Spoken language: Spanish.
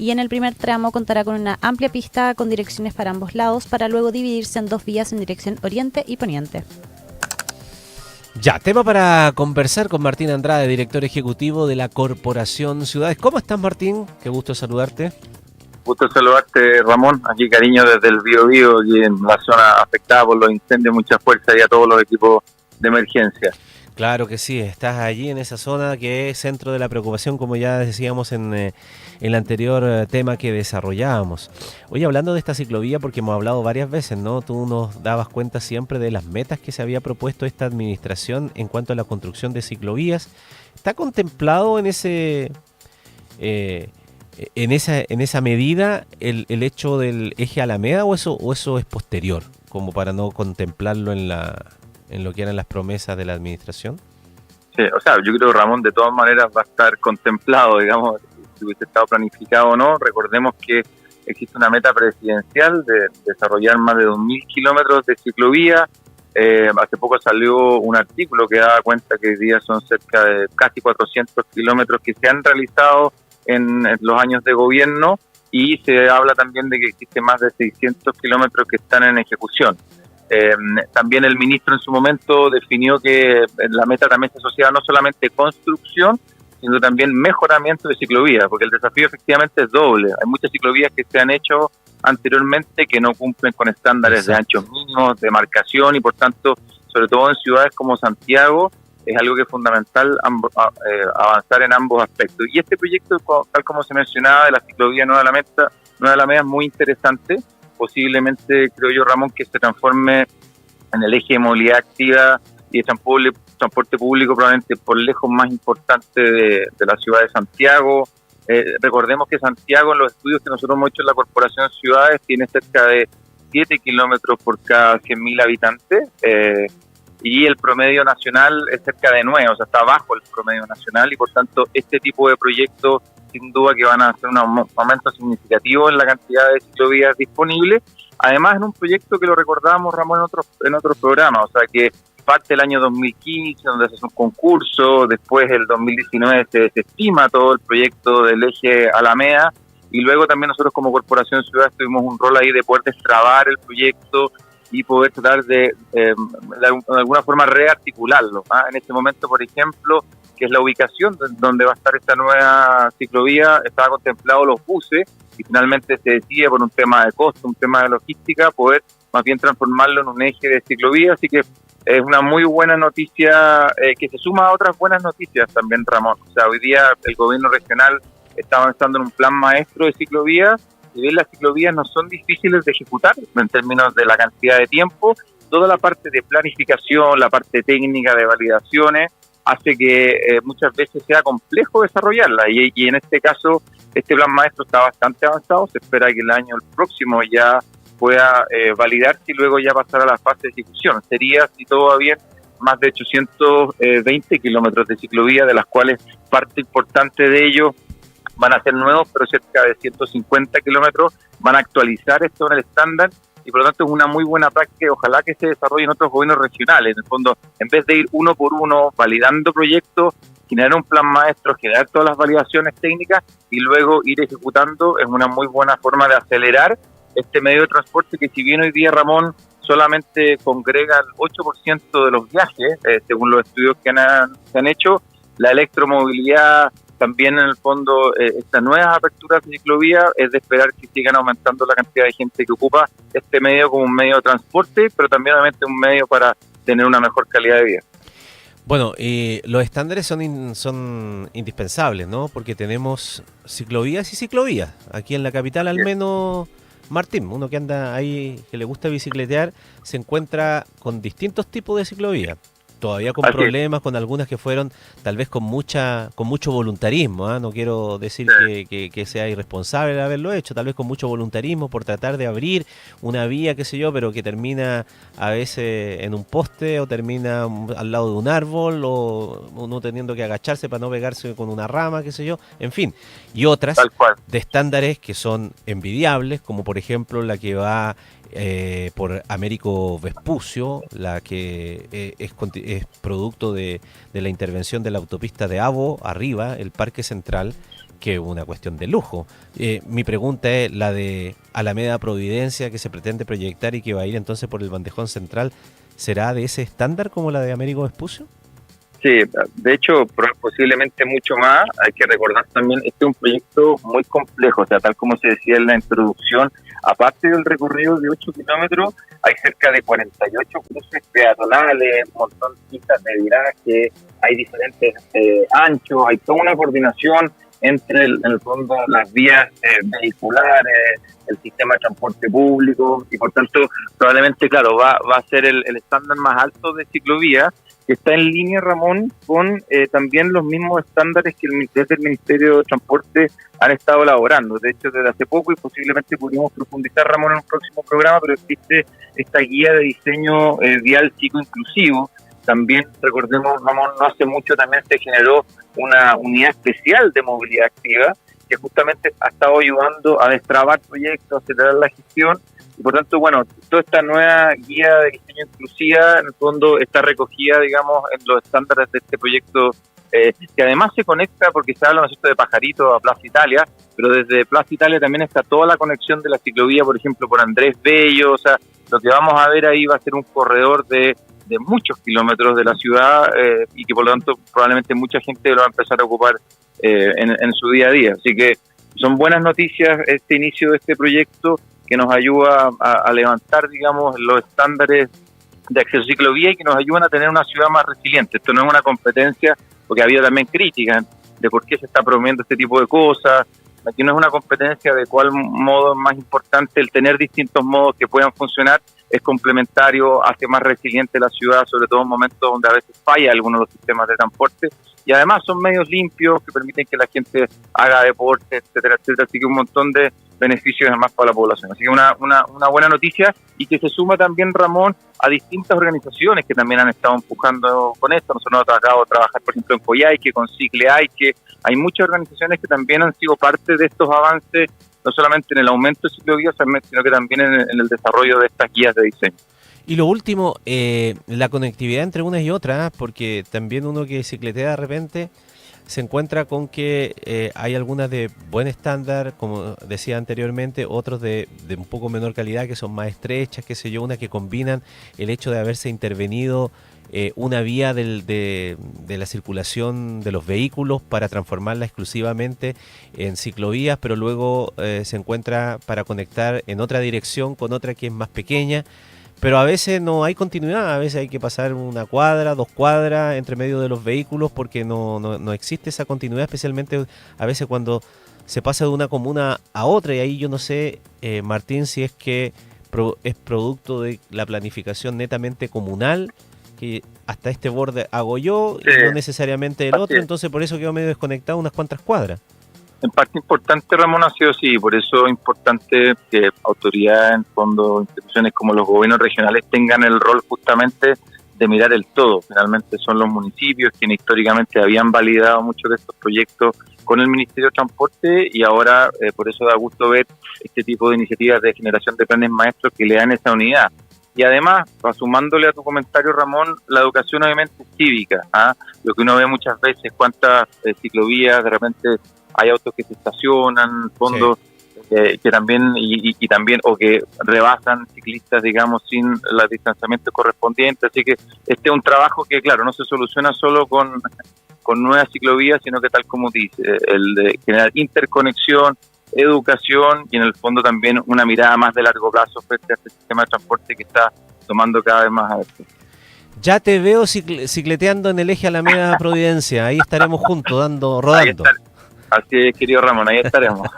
y en el primer tramo contará con una amplia pista con direcciones para ambos lados para luego dividirse en dos vías en dirección oriente y poniente. Ya, tema para conversar con Martín Andrade, director ejecutivo de la Corporación Ciudades. ¿Cómo estás, Martín? Qué gusto saludarte. Gusto saludarte, Ramón. Aquí cariño desde el Biobío y en la zona afectada por los incendios. Mucha fuerza y a todos los equipos de emergencia. Claro que sí, estás allí en esa zona que es centro de la preocupación, como ya decíamos en el anterior tema que desarrollábamos. Oye, hablando de esta ciclovía, porque hemos hablado varias veces, ¿no? Tú nos dabas cuenta siempre de las metas que se había propuesto esta administración en cuanto a la construcción de ciclovías. ¿Está contemplado en esa medida el hecho del eje Alameda o eso es posterior, como para no contemplarlo en lo que eran las promesas de la administración? Sí, o sea, yo creo que Ramón de todas maneras va a estar contemplado, digamos, si hubiese estado planificado o no. Recordemos que existe una meta presidencial de desarrollar más de 2.000 kilómetros de ciclovía. Hace poco salió un artículo que daba cuenta que hoy día son cerca de casi 400 kilómetros que se han realizado en los años de gobierno, y se habla también de que existe más de 600 kilómetros que están en ejecución. También el ministro en su momento definió que la meta también se asociaba no solamente construcción, sino también mejoramiento de ciclovías, porque el desafío efectivamente es doble. Hay muchas ciclovías que se han hecho anteriormente que no cumplen con estándares de anchos mínimos, de marcación, y por tanto, sobre todo en ciudades como Santiago, es algo que es fundamental avanzar en ambos aspectos. Y este proyecto, tal como se mencionaba, de la ciclovía Nueva Alameda es muy interesante. Posiblemente, creo yo, Ramón, que se transforme en el eje de movilidad activa y de transporte público probablemente por lejos más importante de la ciudad de Santiago. Recordemos que Santiago, en los estudios que nosotros hemos hecho en la Corporación Ciudades, tiene cerca de 7 kilómetros por cada 100.000 habitantes, y el promedio nacional es cerca de 9, o sea, está bajo el promedio nacional, y por tanto este tipo de proyectos sin duda que van a hacer un aumento significativo en la cantidad de ciclovías disponibles. Además, en un proyecto que lo recordábamos, Ramón, en otros programas, o sea, que parte el año 2015, donde se hace un concurso, después el 2019 se desestima todo el proyecto del eje Alameda, y luego también nosotros como Corporación Ciudad tuvimos un rol ahí de poder destrabar el proyecto y poder tratar de alguna forma rearticularlo. En este momento, por ejemplo, que es la ubicación donde va a estar esta nueva ciclovía, estaba contemplado los buses, y finalmente se decide por un tema de costo, un tema de logística, poder más bien transformarlo en un eje de ciclovía. Así que es una muy buena noticia que se suma a otras buenas noticias también, Ramón. O sea, hoy día el gobierno regional está avanzando en un plan maestro de ciclovías. Si bien las ciclovías no son difíciles de ejecutar en términos de la cantidad de tiempo, toda la parte de planificación, la parte técnica de validaciones, hace que muchas veces sea complejo desarrollarla, y en este caso este plan maestro está bastante avanzado. Se espera que el próximo ya pueda validarse y luego ya pasar a la fase de ejecución. Sería, si todo va bien, más de 820 kilómetros de ciclovía, de las cuales parte importante de ellos van a ser nuevos, pero cerca de 150 kilómetros van a actualizar esto en el estándar, y por lo tanto es una muy buena práctica. Ojalá que se desarrolle en otros gobiernos regionales. En el fondo, en vez de ir uno por uno validando proyectos, generar un plan maestro, generar todas las validaciones técnicas y luego ir ejecutando, es una muy buena forma de acelerar este medio de transporte que, si bien hoy día, Ramón, solamente congrega el 8% de los viajes, según los estudios que se han hecho, la electromovilidad también, en el fondo, estas nuevas aperturas de ciclovía es de esperar que sigan aumentando la cantidad de gente que ocupa este medio como un medio de transporte, pero también obviamente un medio para tener una mejor calidad de vida. Bueno, los estándares son indispensables, ¿no? Porque tenemos ciclovías y ciclovías. Aquí en la capital, al menos, Martín, uno que anda ahí, que le gusta bicicletear, se encuentra con distintos tipos de ciclovías. Todavía con problemas, con algunas que fueron tal vez con mucho voluntarismo, ¿eh? No quiero decir que sea irresponsable el haberlo hecho, tal vez con mucho voluntarismo por tratar de abrir una vía, qué sé yo, pero que termina a veces en un poste o termina al lado de un árbol, o uno teniendo que agacharse para no pegarse con una rama, qué sé yo, en fin. Y otras de estándares que son envidiables, como por ejemplo la que va por Américo Vespucio, la que es producto de la intervención de la autopista de Abo arriba, el Parque Central, que es una cuestión de lujo. Mi pregunta es la de Alameda Providencia, que se pretende proyectar y que va a ir entonces por el bandejón central, ¿será de ese estándar como la de Américo Vespucio? Sí, de hecho, posiblemente mucho más. Hay que recordar también, este es un proyecto muy complejo, o sea, tal como se decía en la introducción, aparte del recorrido de 8 kilómetros, hay cerca de 48 cruces peatonales, un montón de pistas de viraje, hay diferentes anchos, hay toda una coordinación entre, en el fondo, las vías vehiculares, el sistema de transporte público, y por tanto, probablemente, claro, va a ser el estándar más alto de ciclovía, que está en línea, Ramón, con también los mismos estándares que desde el Ministerio de Transporte han estado elaborando. De hecho, desde hace poco, y posiblemente podríamos profundizar, Ramón, en un próximo programa, pero existe esta guía de diseño vial psicoinclusivo. También, recordemos, Ramón, no hace mucho también se generó una unidad especial de movilidad activa que justamente ha estado ayudando a destrabar proyectos, a acelerar la gestión. Y por tanto, bueno, toda esta nueva guía de diseño inclusiva, en el fondo, está recogida, digamos, en los estándares de este proyecto, que además se conecta, porque se habla, ¿no es cierto?, de Pajarito a Plaza Italia, pero desde Plaza Italia también está toda la conexión de la ciclovía, por ejemplo, por Andrés Bello. O sea, lo que vamos a ver ahí va a ser un corredor de muchos kilómetros de la ciudad, y que por lo tanto probablemente mucha gente lo va a empezar a ocupar en su día a día. Así que son buenas noticias este inicio de este proyecto, que nos ayuda a levantar, digamos, los estándares de acceso a ciclovía y que nos ayudan a tener una ciudad más resiliente. Esto no es una competencia, porque ha habido también críticas de por qué se está promoviendo este tipo de cosas. Aquí no es una competencia de cuál modo es más importante. El tener distintos modos que puedan funcionar es complementario, hace más resiliente la ciudad, sobre todo en momentos donde a veces falla alguno de los sistemas de transporte. Y además son medios limpios que permiten que la gente haga deporte, etcétera, etcétera. Así que un montón de beneficios además para la población. Así que una buena noticia, y que se suma también, Ramón, a distintas organizaciones que también han estado empujando con esto. Nosotros nos ha tocado trabajar, por ejemplo, en Coyhaique, con Cicleaique. Hay muchas organizaciones que también han sido parte de estos avances, no solamente en el aumento de ciclovías, sino que también en el desarrollo de estas guías de diseño. Y lo último, la conectividad entre unas y otras, porque también uno que cicletea de repente se encuentra con que hay algunas de buen estándar, como decía anteriormente, otros de un poco menor calidad, que son más estrechas, qué sé yo, unas que combinan el hecho de haberse intervenido una vía de la circulación de los vehículos para transformarla exclusivamente en ciclovías, pero luego se encuentra para conectar en otra dirección con otra que es más pequeña. Pero a veces no hay continuidad, a veces hay que pasar una cuadra, 2 cuadras entre medio de los vehículos, porque no existe esa continuidad, especialmente a veces cuando se pasa de una comuna a otra. Y ahí yo no sé, Martín, si es que es producto de la planificación netamente comunal, que hasta este borde hago yo, sí, y no necesariamente el otro, entonces por eso quedo medio desconectado unas cuantas cuadras. En parte importante, Ramón, ha sido sí, por eso es importante que autoridades, en fondo, instituciones como los gobiernos regionales tengan el rol justamente de mirar el todo. Finalmente son los municipios quienes históricamente habían validado muchos de estos proyectos con el Ministerio de Transporte, y ahora por eso da gusto ver este tipo de iniciativas de generación de planes maestros que le dan esa unidad. Y además, sumándole a tu comentario, Ramón, la educación obviamente cívica, lo que uno ve muchas veces, cuántas ciclovías de repente hay autos que se estacionan, fondos, sí, que también y también o que rebasan ciclistas, digamos, sin el distanciamiento correspondiente. Así que este es un trabajo que, claro, no se soluciona solo con nuevas ciclovías, sino que, tal como dice, el de generar interconexión, educación y en el fondo también una mirada más de largo plazo frente a este sistema de transporte que está tomando cada vez más adelante. Ya te veo cicleteando en el eje Alameda Providencia, ahí estaremos juntos rodando. Así es, querido Ramón, ahí estaremos.